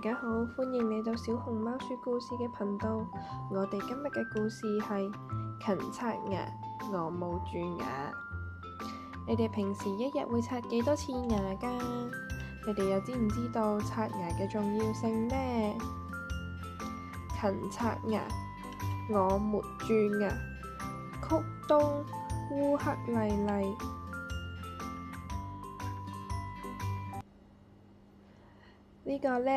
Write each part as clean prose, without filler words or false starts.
大家好，歡迎嚟到小熊貓說故事嘅頻道。我哋今日嘅故事係勤刷牙，我冇蛀牙。你哋平時一日會刷幾多次牙㗎？你哋又知唔知道刷牙嘅重要性呢？勤刷牙，我沒蛀牙。曲東烏克麗麗。呢個呢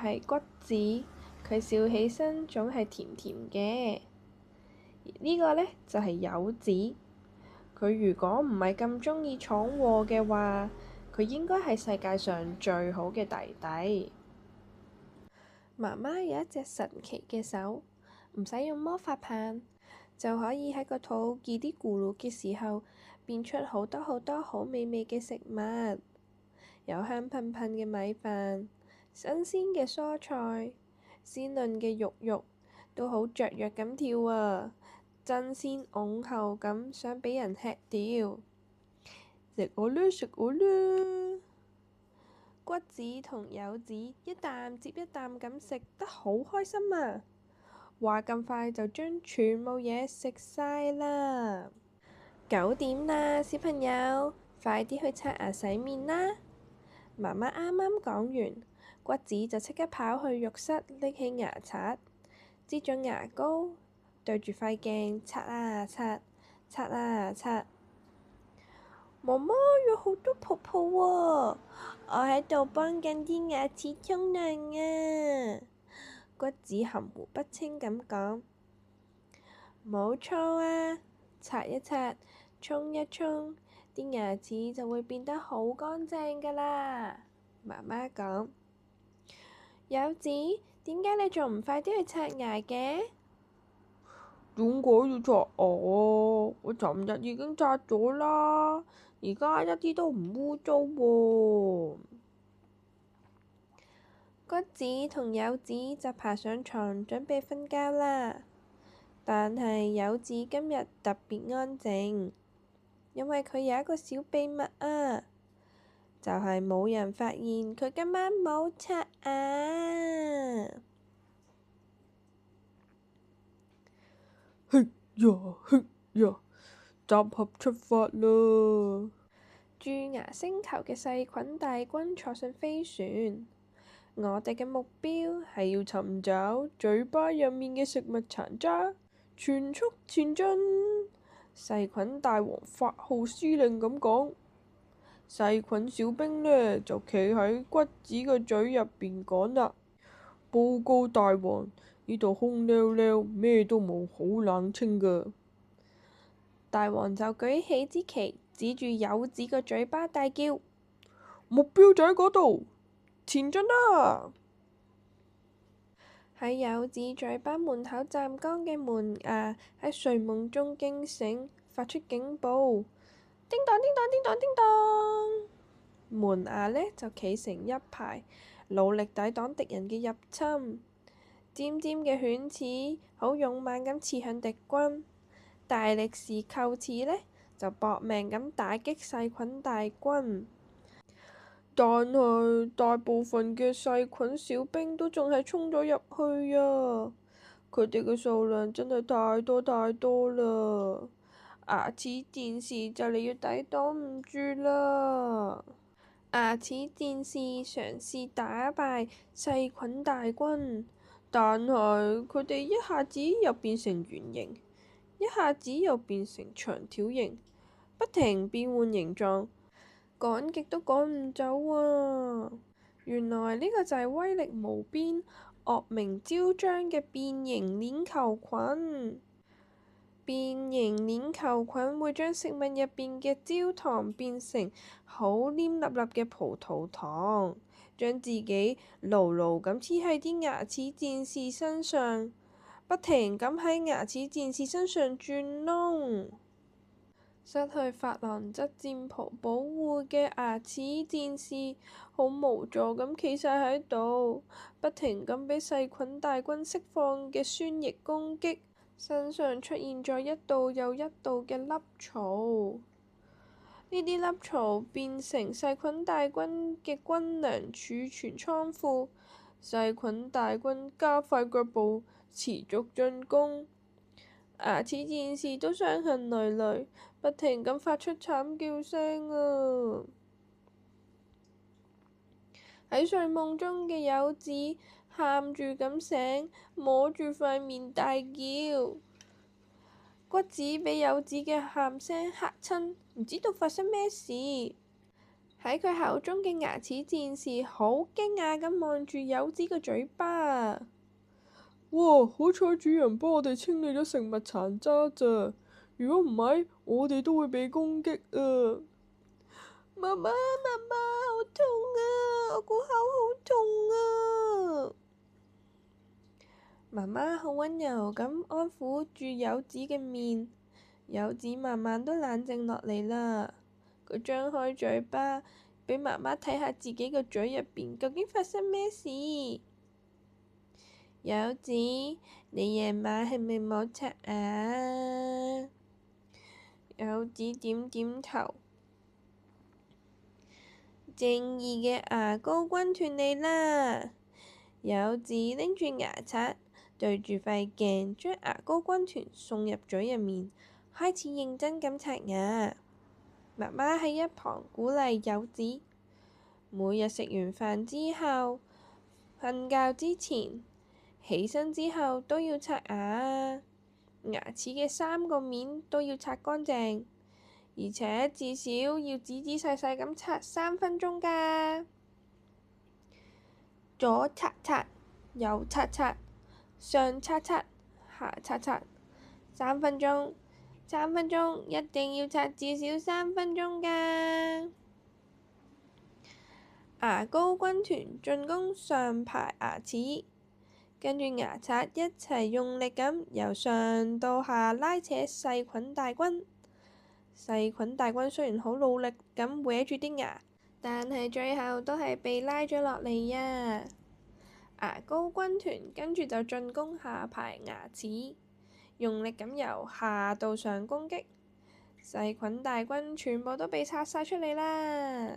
係骨子，佢笑起身總係甜甜嘅。呢個呢就係柚子，佢如果唔係咁鍾意闖禍嘅話，佢應該係世界上最好嘅弟弟。媽媽有一隻神奇嘅手，唔使用魔法棒，就可以喺個肚嘰啲咕嚕嘅時候，變出好多好多好美味嘅食物，有香噴噴嘅米飯。新鮮嘅蔬菜，鮮嫩嘅肉肉，都好雀躍咁跳啊！爭先恐後咁想俾人吃掉，食我啦，食我啦！骨子同柚子一啖接一啖咁食得好開心啊！話咁快就將全部嘢食晒啦！9點啦，小朋友，快啲去刷牙洗面啦！媽媽啱啱講完。骨子就即刻跑去浴室拎起牙刷，擠咗牙膏，對住塊鏡刷啊刷，刷啊刷。媽媽有好多泡泡喎，我喺度幫緊啲牙齒沖涼啊！骨子含糊不清咁講。冇錯啊，刷一刷，沖一沖，啲牙齒就會變得好乾淨㗎啦。媽媽講。柚子，點解你仲唔快啲去刷牙嘅？點解要刷牙？我尋日已經刷咗啦，而家一啲都唔污糟喎。骨子同柚子就爬上床準備瞓覺啦。但係柚子今日特別安靜，因為佢有一個小秘密啊！就係冇人發現佢今晚冇刷牙。嘿呀嘿呀，集合出發啦！蛀牙星球嘅細菌大軍坐上飛船，我哋嘅目標係要尋找嘴巴入面嘅食物殘渣，全速前進。細菌大王發號施令咁講。細菌小兵呢，就企喺骨子嘅嘴入邊講啦：報告大王，呢度空溜溜，咩都冇，好冷清噶。大王就舉起支旗，指住柚子個嘴巴大叫：目標就喺嗰度，前進啦！喺柚子嘴巴門口站崗嘅門牙喺睡夢中驚醒，發出警報。叮當叮當叮當叮當，門牙呢就企成一排，努力抵擋敵人嘅入侵。尖尖嘅犬齒好勇猛咁刺向敵軍，大力士臼齒呢就搏命咁打擊細菌大軍。但係大部分嘅細菌小兵都仲係衝咗入去啊！佢哋嘅數量真係太多太多啦！牙齒戰士就嚟要抵擋唔住啦！牙齒戰士嘗試打敗細菌大軍，但係佢哋一下子又變成圓形，一下子又變成長條形，不停變換形狀，趕極都趕唔走啊！原來呢個就係威力無邊、惡名昭彰嘅變形鏈球菌。變形鏈球菌會將食物入邊嘅焦糖變成好黏立立嘅葡萄糖，將自己牢牢咁黐喺啲牙齒戰士身上，不停咁喺牙齒戰士身上轉窿。失去珐琅質戰袍保護嘅牙齒戰士好無助咁企晒喺度，不停咁俾細菌大軍釋放嘅酸液攻擊。身上出現咗一道又一道嘅凹槽，呢啲凹槽變成細菌大軍嘅軍糧儲存倉庫，細菌大軍加快腳步，持續進攻。牙齒戰士都傷痕累累，不停咁發出慘叫聲啊！喺睡夢中嘅柚子喊住咁醒，摸住塊面大叫。骨子俾柚子嘅喊聲嚇親，唔知道發生咩事。喺佢口中嘅牙齒戰士好驚訝咁望住柚子嘅嘴巴。哇！好彩主人幫我哋清理咗食物殘渣咋，如果唔係，我哋都會被攻擊啊！媽媽，媽媽，好痛啊！我個口好痛啊！媽媽好溫柔咁安撫住柚子嘅面，柚子慢慢都冷靜落嚟啦。佢張開嘴巴，俾媽媽睇下自己個嘴入邊究竟發生咩事。柚子，你夜晚係咪冇刷牙？柚子點點頭。正義嘅牙膏軍團嚟啦！柚子拎住牙刷，對住塊鏡，將牙膏軍團送入嘴入面，開始認真咁刷牙。媽媽喺一旁鼓勵柚子，每日食完飯之後、瞓覺之前、起身之後都要刷牙，牙齒嘅3個面都要刷乾淨，而且至少要仔仔細細咁刷3分鐘㗎。左刷刷，右刷刷，上刷刷，下刷刷，3分鐘，3分鐘，一定要刷至少3分鐘㗎。牙膏軍團進攻上排牙齒。跟住牙刷一齊用力咁由上到下拉扯細菌大軍。細菌大軍雖然好努力咁搲住啲牙，但係最後都係被拉咗落嚟呀。牙膏軍團跟住就進攻下排牙齒，用力咁由下到上攻擊。細菌大軍全部都被拆晒出嚟啦。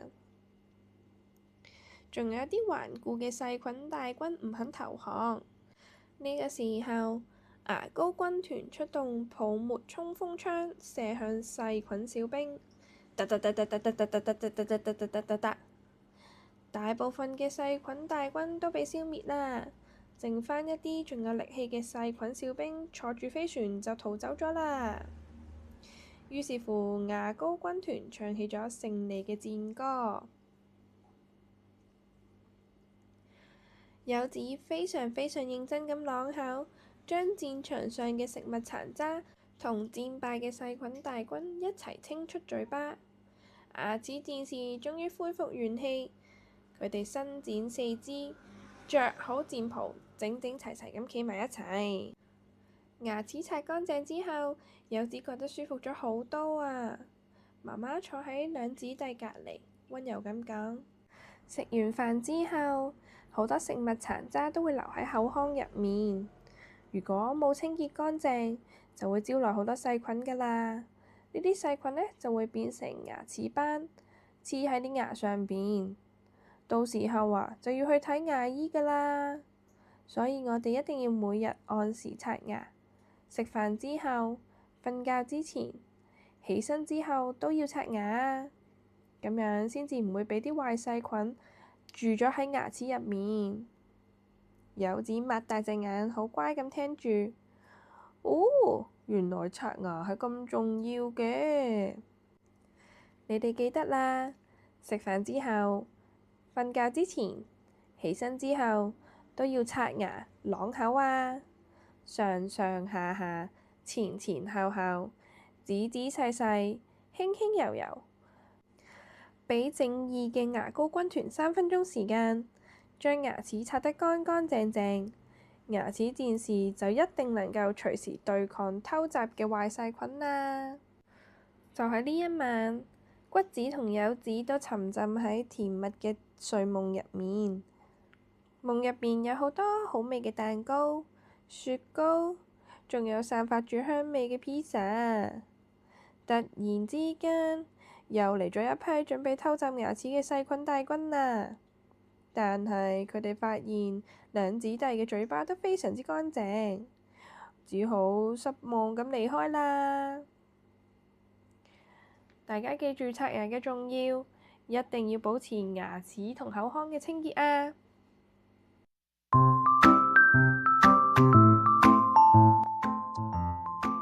仲有啲頑固嘅細菌大軍唔肯投降。呢個時候，牙膏軍團出動泡沫衝鋒槍，射向細菌小兵。大部分嘅細菌大軍都被消滅啦，剩返一啲仲有力氣嘅細菌小兵坐住飛船就逃走咗啦。於是乎，牙膏軍團唱起咗勝利嘅戰歌。柚子非常非常認真咁啷口，將戰場上嘅食物殘渣同戰敗嘅細菌大軍一齊清出嘴巴。牙齒戰士終於恢復元氣，佢哋伸展四肢，着好戰袍，整整齊齊咁企埋一齊。牙齒刷乾淨之後，柚子覺得舒服咗好多啊！媽媽坐喺兩姊弟隔離，溫柔咁講：食完飯之後，好多食物殘渣都會留喺口腔入面，如果冇清潔乾淨，就會招來好多細菌㗎啦。呢啲細菌呢，就會變成牙齒斑，黐喺啲牙上邊，到時候就要去睇牙醫㗎啦。所以我哋一定要每日按時刷牙，食飯之後、瞓覺之前、起身之後都要刷牙，咁樣先至唔會俾啲壞細菌住咗喺牙齒入面。柚子擘大隻眼，好乖咁聽住。哦，原來刷牙係咁重要嘅。你哋記得啦，食飯之後、瞓覺之前、起身之後都要刷牙啷口啊！上上下下、前前後後、仔仔細細、輕輕柔柔。俾正義嘅牙膏軍團3分鐘時間，將牙齒刷得乾乾淨淨，牙齒戰士就一定能夠隨時對抗偷襲嘅壞細菌啦。就喺呢一晚，骨子同柚子都沉浸喺甜蜜嘅睡夢入面，夢入邊有好多好味嘅蛋糕、雪糕，仲有散發住香味嘅披薩。突然之間，又嚟咗一批準備偷襲牙齒嘅細菌大軍啦！但係佢哋發現兩姊弟嘅嘴巴都非常之乾淨，只好失望咁離開啦。大家記住刷牙嘅重要，一定要保持牙齒同口腔嘅清潔啊！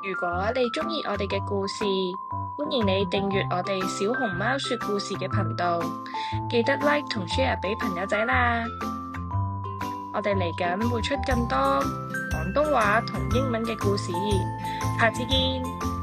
如果你鍾意我哋嘅故事，歡迎你訂閱我哋小熊貓說故事嘅頻道，記得 like 同 share 俾朋友仔啦！我哋嚟緊會出更多廣東話同英文嘅故事，下次見！